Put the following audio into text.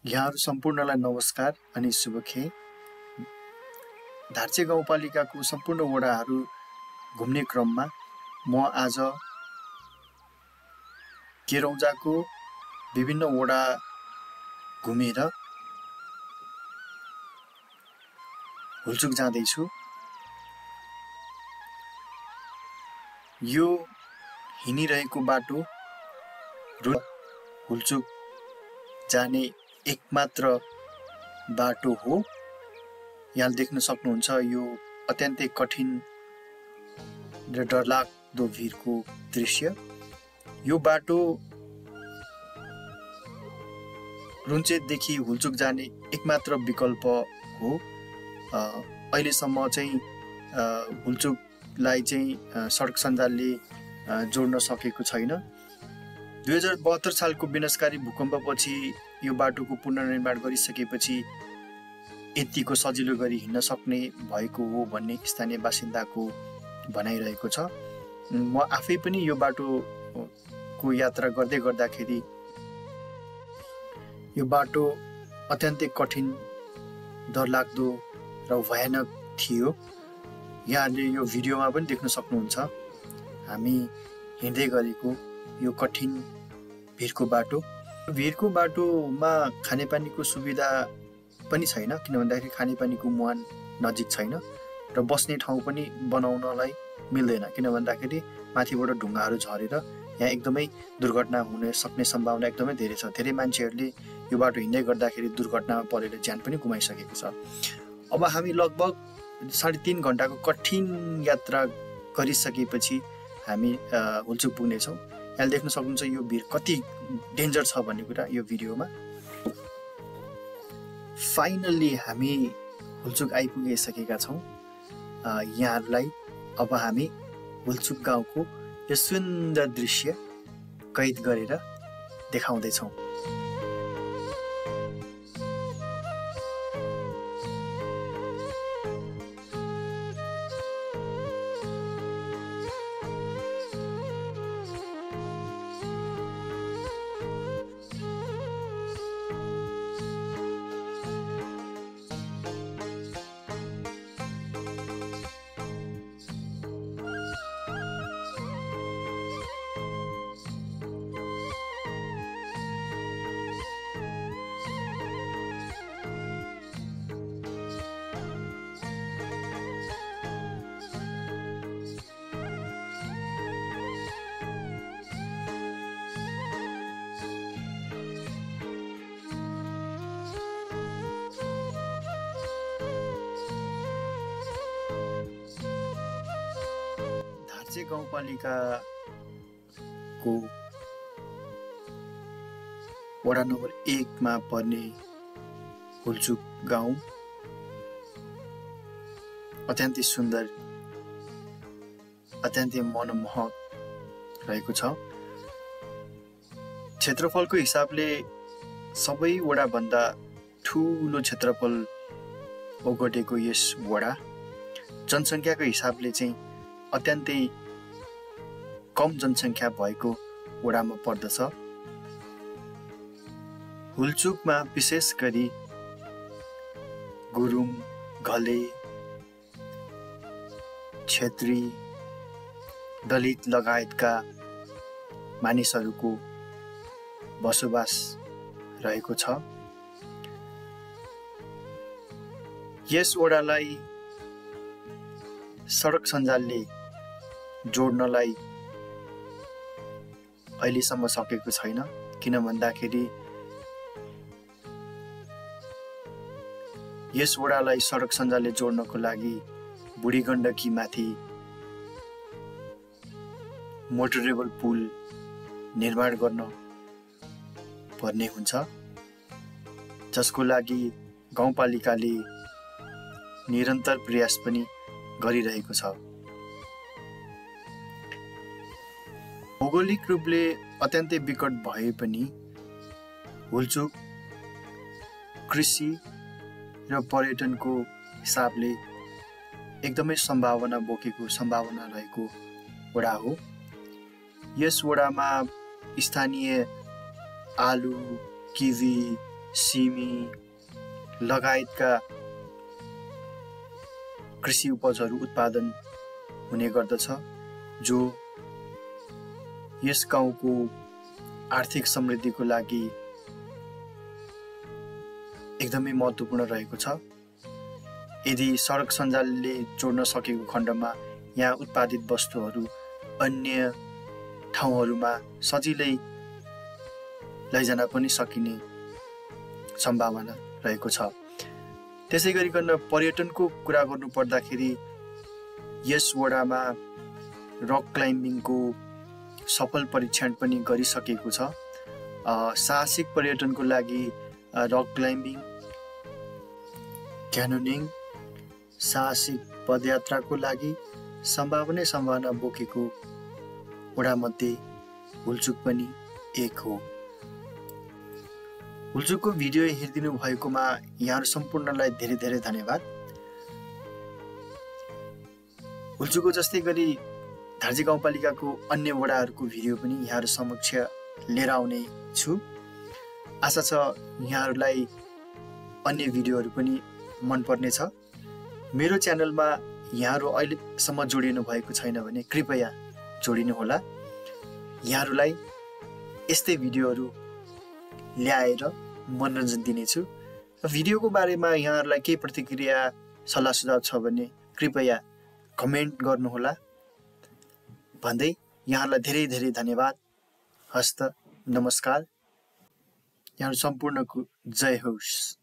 यहाँहरु सम्पूर्णलाई नमस्कार अनि शुभखे। धार्चे गाउँपालिकाको सम्पूर्ण वडाहरू घुम्ने क्रममा म आज केरौजाको विभिन्न वडा घुमेर हुल्चुक जाँदैछु। यो हिँडिरहेको बाटो हुल्चुक जाने एकमात्र बाटो हो। यहाँ देख्न सक्नुहुन्छ यो अत्यन्तै कठिन र डरलाग्दो भिरको दृश्य। यो बाटो रुन्चेकदेखि हुल्चुक जाने एकमात्र विकल्प हो। अहिलेसम्म चाहिँ हुल्चुकलाई चाहिँ सडक सञ्जालले जोड्न सकेको छैन। 2072 सालको विनाशकारी भूकम्पपछि यो बाटोको पुनर्निर्माण गरिसकेपछि यतिको सजिलो गरी हिँड्न सक्ने भएको हो भन्ने स्थानीय बासिन्दाको भनाइरहेको छ। म आफै पनि यो बाटोको यात्रा गर्दै गर्दाखेरि यो बाटो अत्यन्तै कठिन, डरलाग्दो र भयानक थियो। यहाँले यो भिडियोमा पनि देख्न सक्नुहुन्छ हामी हिँड्दै गरेको यो कठिन भिरको बाटो। भिरको बाटोमा खानेपानीको सुविधा पनि छैन, किन भन्दाखेरि खानेपानीको मुहान नजिक छैन र बस्ने ठाउँ पनि बनाउनलाई मिल्दैन, किन भन्दाखेरि माथिबाट ढुङ्गाहरू झरेर यहाँ एकदमै दुर्घटना हुन सक्ने सम्भावना एकदमै धेरै छ। धेरै मान्छेहरूले यो बाटो हिँड्दै गर्दाखेरि दुर्घटनामा परेर ज्यान पनि गुमाइसकेको छ। अब हामी लगभग 3.5 घण्टाको कठिन यात्रा गरिसकेपछि हामी हुल्चुक पुग्नेछौँ। यहाँ देख्न सक्नुहुन्छ यो भिर कति डेन्जर छ भन्ने कुरा यो भिडियोमा। फाइनल्ली हामी हुल्चुक आइपुगिसकेका छौँ। यहाँहरूलाई अब हामी हुल्चुक गाउँको यो सुन्दर दृश्य कैद गरेर देखाउँदैछौँ। धार्चे गाउँपालिकाको वडा नम्बर 1 मा पर्ने हुल्चुक गाउँ अत्यन्तै सुन्दर, अत्यन्तै मनमोहक रहेको छ। क्षेत्रफलको हिसाबले सबै वडा भन्दा ठुलो क्षेत्रफल ओगटेको यस वडा जनसङ्ख्याको हिसाबले चाहिँ अत्यन्तै कम जनसङ्ख्या भएको वडामा पर्दछ। हुल्चुकमा विशेष गरी गुरुङ, घले, क्षेत्री, दलित लगायतका मानिसहरूको बसोबास रहेको छ। यस वडालाई सडक सञ्जालले जोड्नलाई अहिलेसम्म सकेको छैन, किन भन्दाखेरि यस वडालाई सडक सञ्जालले जोड्नको लागि बुढी गण्डकी माथि मोटरेबल पुल निर्माण गर्न पर्ने हुन्छ, जसको लागि गाउँपालिकाले निरन्तर प्रयास पनि गरिरहेको छ। भौगोलिक रूपले अत्यन्तै विकट भए पनि हुल्चुक कृषि र पर्यटनको हिसाबले एकदमै सम्भावना रहेको वडा हो। यस वडामा स्थानीय आलु, किवी, सिमी लगायतका कृषि उपजहरू उत्पादन हुने गर्दछ, जो यस गाउँको आर्थिक समृद्धिको लागि एकदमै महत्त्वपूर्ण रहेको छ। यदि सडक सञ्जालले जोड्न सकेको खण्डमा यहाँ उत्पादित वस्तुहरू अन्य ठाउँहरूमा सजिलै लैजान पनि सकिने सम्भावना रहेको छ। त्यसै गरिकन पर्यटनको कुरा गर्नु पर्दाखेरि यस वडामा रक क्लाइम्बिङको सफल परीक्षण पनि गरिसकेको छ। साहसिक पर्यटनको लागि रक क्लाइम्बिङ, क्यानोनिङ, साहसिक पदयात्राको लागि सम्भावना बोकेको वडामध्ये हुल्चुक पनि एक हो। हुल्चुकको भिडियो हेरिदिनु भएकोमा यहाँहरू सम्पूर्णलाई धेरै धेरै धन्यवाद। हुल्चुकको जस्तै गरी धार्जी गाउँपालिकाको अन्य वडाहरूको भिडियो पनि यहाँहरू समक्ष लिएर आउने छु। आशा छ यहाँहरूलाई अन्य भिडियोहरू पनि मनपर्नेछ। मेरो च्यानलमा यहाँहरू अहिलेसम्म जोडिनु भएको छैन भने कृपया जोडिनुहोला। यहाँहरूलाई यस्तै भिडियोहरू ल्याएर मनोरञ्जन दिनेछु। भिडियोको बारेमा यहाँहरूलाई केही प्रतिक्रिया सल्लाह सुझाव छ भने कृपया कमेन्ट गर्नुहोला भन्दै यहाँहरूलाई धेरै धेरै धन्यवाद। हस्त नमस्कार। यहाँहरू सम्पूर्णको जय होस्।